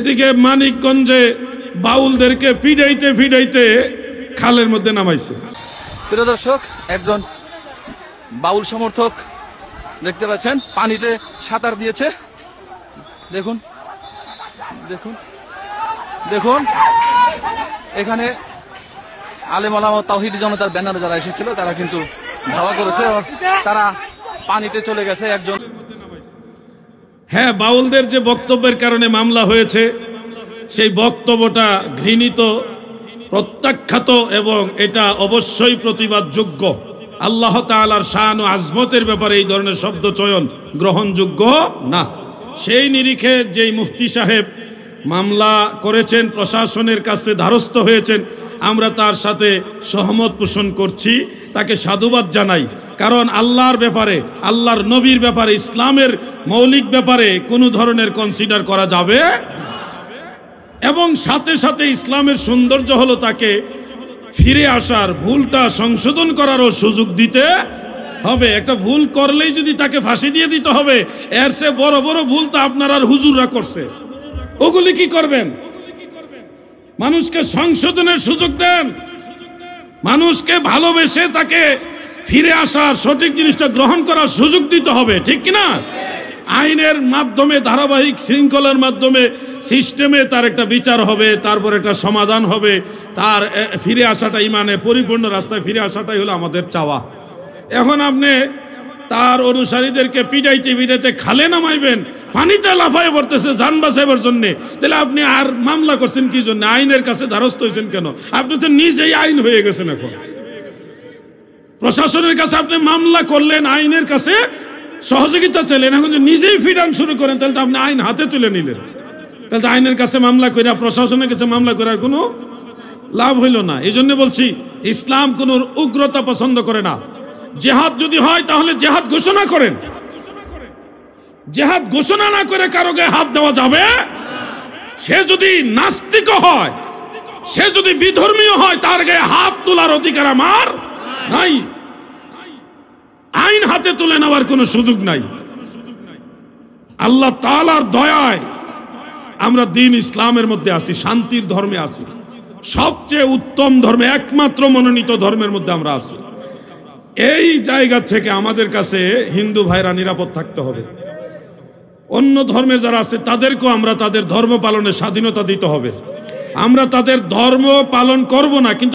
এদিকে মানিকগঞ্জে বাউলদেরকে পিড়াইতে পিড়াইতে খালের মধ্যে নামাইছে। প্রিয় দর্শক, একজন বাউল সমর্থক দেখতে পাচ্ছেন পানিতে সাঁতার দিয়েছে। দেখুন দেখুন দেখুন, এখানে আলেম ওলামা তাওহীদি জনতার ব্যানারে যারা এসেছিল তারা কিন্তু ধাওয়া করেছে, তারা পানিতে চলে গেছে। একজন হ্যাঁ, বাউলদের যে বক্তব্যের কারণে মামলা হয়েছে সেই বক্তব্যটা ঘৃণিত, প্রত্যাখ্যাত এবং এটা অবশ্যই প্রতিবাদযোগ্য। আল্লাহ তাআলার শান ও আজমতের ব্যাপারে এই ধরনের শব্দ চয়ন গ্রহণযোগ্য না। সেই নিরিখে যেই মুফতি সাহেব মামলা করেছেন, প্রশাসনের কাছে দ্বারস্থ হয়েছেন, আমরা তার সাথে সহমত পোষণ করছি, তাকে সাধুবাদ জানাই। কারণ আল্লাহর ব্যাপারে, আল্লাহর নবীর ব্যাপারে, ইসলামের মৌলিক ব্যাপারে কোনো ধরনের কনসিডার করা যাবে এবং সাথে সাথে ইসলামের সৌন্দর্য হলো তাকে ফিরে আসার, ভুলটা সংশোধন করারও সুযোগ দিতে হবে। একটা ভুল করলেই যদি তাকে ফাঁসি দিয়ে দিতে হবে, এর চেয়ে বড় বড় ভুল তো আপনার আর হুজুররা করছে, ওগুলি কি করবেন? মানুষকে সংশোধনের সুযোগ দেন, মানুষকে ভালোবেসে তাকে ফিরে আসার, সঠিক জিনিসটা গ্রহণ করার সুযোগ দিতে হবে, ঠিক কিনা? আইনের মাধ্যমে, ধারাবাহিক শৃঙ্খলার মাধ্যমে, সিস্টেমে তার একটা বিচার হবে, তারপর একটা সমাধান হবে, তার ফিরে আসাটা, ইমানে পরিপূর্ণ রাস্তায় ফিরে আসাটাই হলো আমাদের চাওয়া। এখন আপনি তার অনুসারীদেরকে পিটাইতে পিটাইতে খালে নামাইবেন, পানিতে লাফায় পড়তেছে জান বাঁচাইবার জন্য, তাহলে আপনি আর মামলা করছেন কি জন্য? আইনের কাছে দ্বারস্থ হয়েছেন কেন? আপনি তো নিজেই আইন হয়ে গেছেন। এখন প্রশাসনের কাছে আপনি মামলা করলেন, আইনের কাছে সহযোগিতা চাইলেন, এখন যদি নিজেই ফিডান শুরু করেন তাহলে তো আপনি আইন হাতে তুলে নিলেন। তাহলে তো আইনের কাছে মামলা করে, প্রশাসনের কাছে মামলা করার কোনো লাভ হইল না। এই জন্য বলছি, ইসলাম কোন উগ্রতা পছন্দ করে না। জেহাদ যদি হয় তাহলে জেহাদ ঘোষণা করেন, জেহাদ ঘোষণা না করে কারো গায়ে হাত দেওয়া যাবে? সে যদি নাস্তিক হয়, সে যদি বিধর্মীয় হয়, তার গায়ে হাত তোলার অধিকার আমার নাই। আইন হাতে তুলে নেওয়ার কোনো সুযোগ নাই। আল্লাহ তাআলার দয়ায় আমরা দ্বীন ইসলামের মধ্যে আছি, শান্তির ধর্মে আছি, সবচেয়ে উত্তম ধর্মে, একমাত্র মনোনীত ধর্মের মধ্যে আমরা আছি। এই জায়গা থেকে আমাদের কাছে হিন্দু ভাইরা নিরাপদ থাকতে হবে। অন্য ধর্মে যারা আছে তাদেরকেও আমরা তাদের ধর্ম পালনের স্বাধীনতা দিতে হবে। আমরা তাদের ধর্ম পালন করব না, কিন্তু